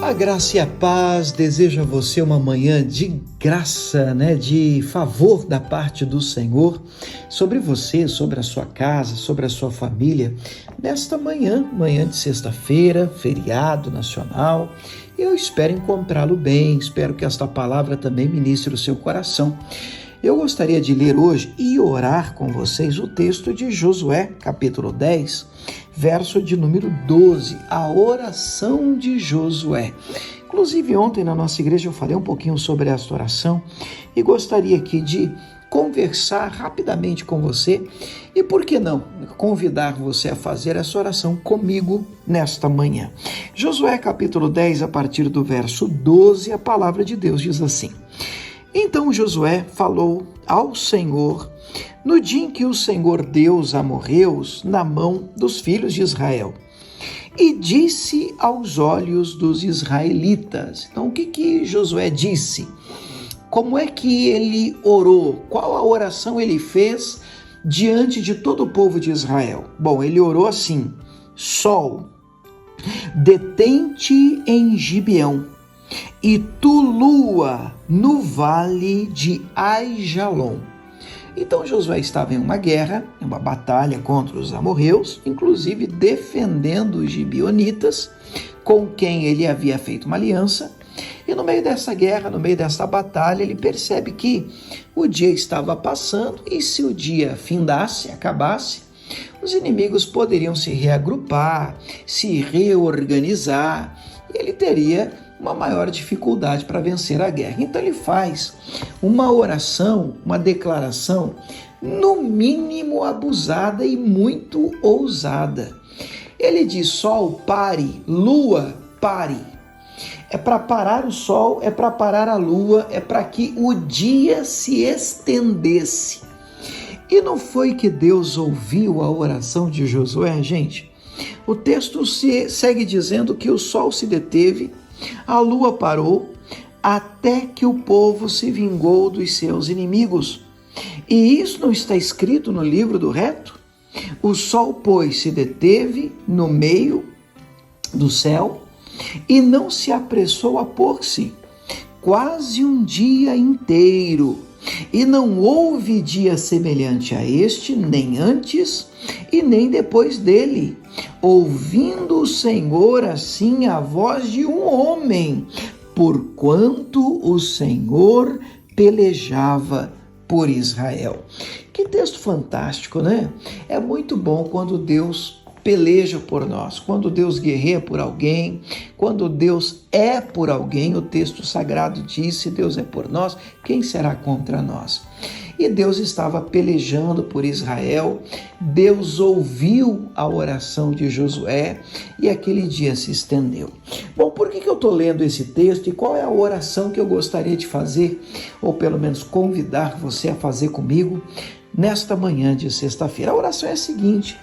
A graça e a paz desejo a você uma manhã de graça, de favor da parte do Senhor sobre você, sobre a sua casa, sobre a sua família, nesta manhã de sexta-feira, feriado nacional. Eu espero encontrá-lo bem, espero que esta palavra também ministre o seu coração. Eu gostaria de ler hoje e orar com vocês o texto de Josué, capítulo 10, verso de número 12, a oração de Josué. Inclusive, ontem na nossa igreja eu falei um pouquinho sobre esta oração e gostaria aqui de conversar rapidamente com você e, por que não, convidar você a fazer essa oração comigo nesta manhã. Josué, capítulo 10, a partir do verso 12, a palavra de Deus diz assim: Então Josué falou ao Senhor no dia em que o Senhor deu os amorreus na mão dos filhos de Israel, e disse aos olhos dos israelitas. Então, o que Josué disse? Como é que ele orou? Qual a oração ele fez diante de todo o povo de Israel? Bom, ele orou assim: Sol, detente em Gibeão, e tu, lua, no vale de Aijalon. Então Josué estava em uma guerra, em uma batalha contra os amorreus, inclusive defendendo os gibeonitas, com quem ele havia feito uma aliança. E no meio dessa guerra, no meio dessa batalha, ele percebe que o dia estava passando e se o dia findasse, acabasse, os inimigos poderiam se reagrupar, se reorganizar, e ele teria uma maior dificuldade para vencer a guerra. Então ele faz uma oração, uma declaração, no mínimo abusada e muito ousada. Ele diz: Sol, pare, lua, pare. É para parar o sol, é para parar a lua, é para que o dia se estendesse. E não foi que Deus ouviu a oração de Josué, gente? O texto segue dizendo que o sol se deteve, a lua parou, até que o povo se vingou dos seus inimigos. E isso não está escrito no livro do reto? O sol, pois, se deteve no meio do céu e não se apressou a pôr-se, quase um dia inteiro. E não houve dia semelhante a este, nem antes e nem depois dele, ouvindo o Senhor assim a voz de um homem, porquanto o Senhor pelejava por Israel. Que texto fantástico, né? É muito bom quando Deus peleja por nós, quando Deus guerreia por alguém, quando Deus é por alguém. O texto sagrado diz: se Deus é por nós, quem será contra nós? E Deus estava pelejando por Israel. Deus ouviu a oração de Josué e aquele dia se estendeu. Bom, por que eu estou lendo esse texto e qual é a oração que eu gostaria de fazer, ou pelo menos convidar você a fazer comigo nesta manhã de sexta-feira? A oração é a seguinte: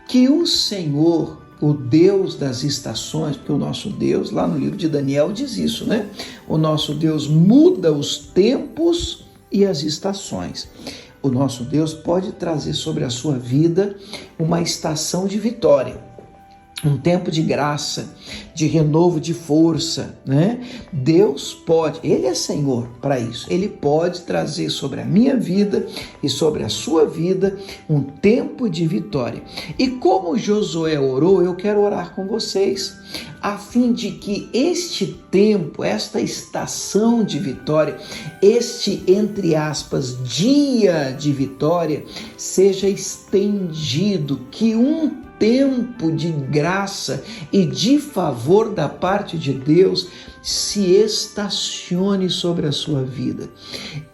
que o Senhor, o Deus das estações, porque o nosso Deus, lá no livro de Daniel diz isso, né? O nosso Deus muda os tempos e as estações. O nosso Deus pode trazer sobre a sua vida uma estação de vitória, um tempo de graça, de renovo de força, né? Deus pode, Ele é Senhor para isso. Ele pode trazer sobre a minha vida e sobre a sua vida um tempo de vitória. E como Josué orou, eu quero orar com vocês, a fim de que este tempo, esta estação de vitória, este, entre aspas, dia de vitória, seja estendido, que um tempo de graça e de favor da parte de Deus se estacione sobre a sua vida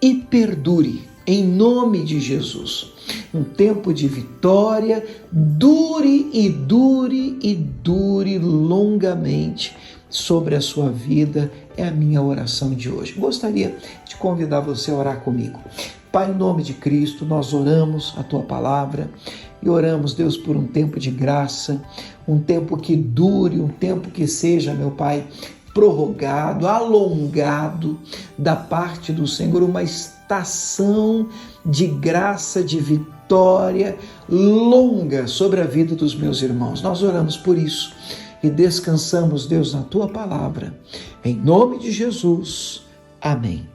e perdure, em nome de Jesus. Um tempo de vitória dure e dure e dure longamente sobre a sua vida, é a minha oração de hoje. Gostaria de convidar você a orar comigo. Pai, em nome de Cristo, nós oramos a Tua palavra e oramos, Deus, por um tempo de graça, um tempo que dure, um tempo que seja, meu Pai, prorrogado, alongado da parte do Senhor, uma estação de graça, de vitória longa sobre a vida dos meus irmãos. Nós oramos por isso. e descansamos, Deus, na tua palavra. Em nome de Jesus. Amém.